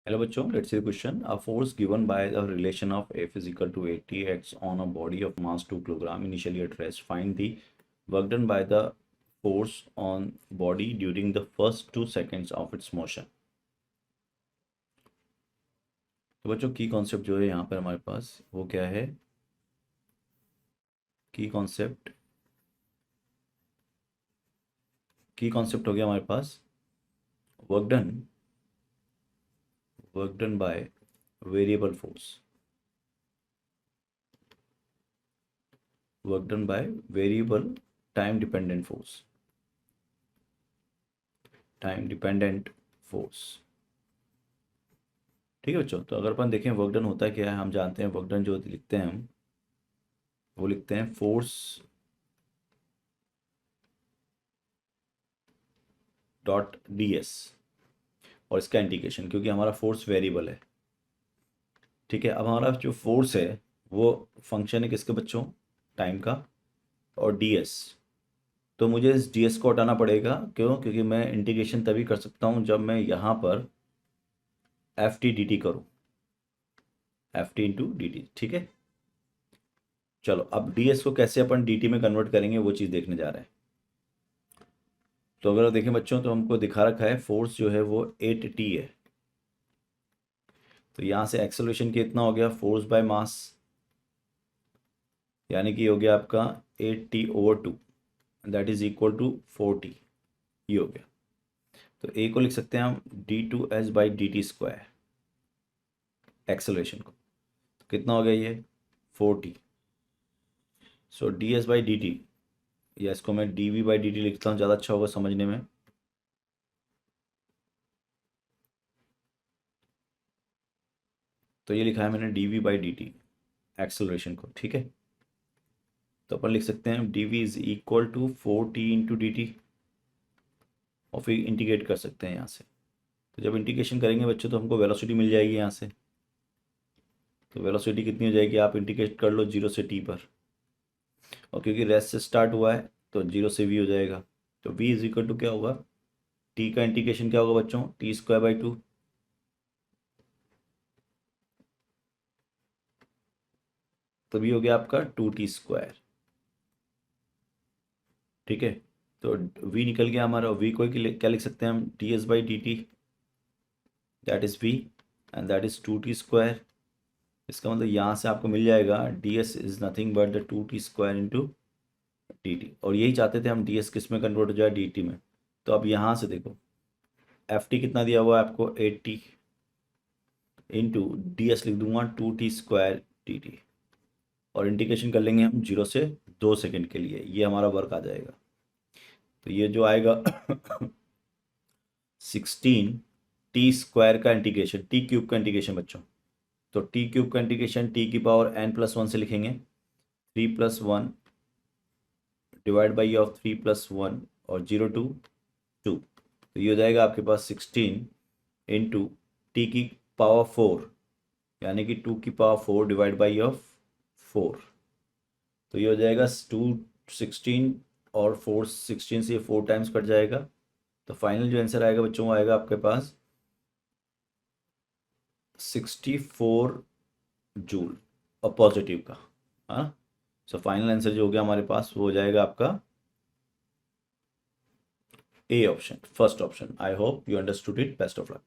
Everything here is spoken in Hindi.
Hello बच्चों, let's see the question. A force given by the relation of F is equal to 80 acts on a body of mass 2 kg initially at rest. Find the work done by the force on body during the first 2 seconds of its motion. तो बच्चों की कॉन्सेप्ट जो है यहाँ पर हमारे पास वो क्या है? की कॉन्सेप्ट हो गया हमारे पास work done by variable force, work done by variable time dependent force. ठीक है बच्चों, तो अगर अपन देखें वर्क डन होता है क्या है, हम जानते हैं वर्क डन जो लिखते हैं हम वो लिखते हैं फोर्स डॉट डी एस और इसका इंडिकेशन, क्योंकि हमारा फोर्स वेरिएबल है। ठीक है, अब हमारा जो फोर्स है वो फंक्शन है किसके बच्चों? टाइम का। और डी एस, तो मुझे इस डी एस को हटाना पड़ेगा। क्यों? क्योंकि मैं इंटीग्रेशन तभी कर सकता हूँ जब मैं यहाँ पर एफ टी डी टी करूँ, F T into d T. ठीक है, चलो अब डी एस को कैसे अपन डी टी में कन्वर्ट करेंगे वो चीज़ देखने जा रहे हैं। तो अगर देखें बच्चों, तो हमको दिखा रखा है फोर्स जो है वो 8t है। तो यहाँ से एक्सेलरेशन कितना हो गया? फोर्स बाय मास, यानी कि हो गया आपका 8t/2, that is equal to 4t। ये हो गया। तो ए को लिख सकते हैं हम d2s/dt², एक्सेलरेशन को। तो कितना हो गया ये? 4t। सो ds/dt, या इसको मैं dv/dt लिखता हूँ, ज़्यादा अच्छा होगा समझने में। तो ये लिखा है मैंने dv/dt एक्सेलरेशन को। ठीक है, तो अपन लिख सकते हैं dv is equal to 4t into d t, और फिर इंटीग्रेट कर सकते हैं यहाँ से। तो जब इंटीग्रेशन करेंगे बच्चों तो हमको वेलोसिटी मिल जाएगी यहाँ से। तो वेलोसिटी कितनी हो जाएगी? आप इंटीग्रेट कर लो 0 से t पर, और क्योंकि रेस्ट से स्टार्ट हुआ है तो 0 से v हो जाएगा। तो v इज इक्वल टू क्या होगा? t का इंटीग्रेशन क्या होगा बच्चों? t²/2। तो v हो गया आपका 2t²। ठीक है, तो v निकल गया हमारा। v को क्या लिख सकते हैं हम? ds/dt, that is v, and that is 2t²। इसका मतलब यहाँ से आपको मिल जाएगा ds is nothing but the 2t² into d t. और यही चाहते थे हम, ds किस में कन्वर्ट हो जाए? dt में। तो अब यहाँ से देखो एफ टी कितना दिया हुआ है आपको? 8t इंटू ds लिख दूंगा 2t² dt, और इंटीग्रेशन कर लेंगे हम 0 से 2 सेकंड के लिए। ये हमारा वर्क आ जाएगा। तो ये जो आएगा 16t² का इंटीग्रेशन, t³ का इंटीग्रेशन बच्चों। तो t³ का इंटीग्रेशन t⁻n+1 से लिखेंगे, 3+1 डिवाइड बाई ऑफ 3+1 और 0 to 2। तो ये हो जाएगा आपके पास 16 इंटू t⁻4, यानी कि 2⁻4 डिवाइड बाई ऑफ 4। तो ये हो जाएगा 216, और 416 से 4 टाइम्स कट जाएगा। तो फाइनल जो आंसर आएगा बच्चों वो आएगा आपके पास 64 जूल, और पॉजिटिव का। हाँ, सो फाइनल आंसर जो हो गया हमारे पास वो हो जाएगा आपका A option, first option. I hope you understood it. Best of luck.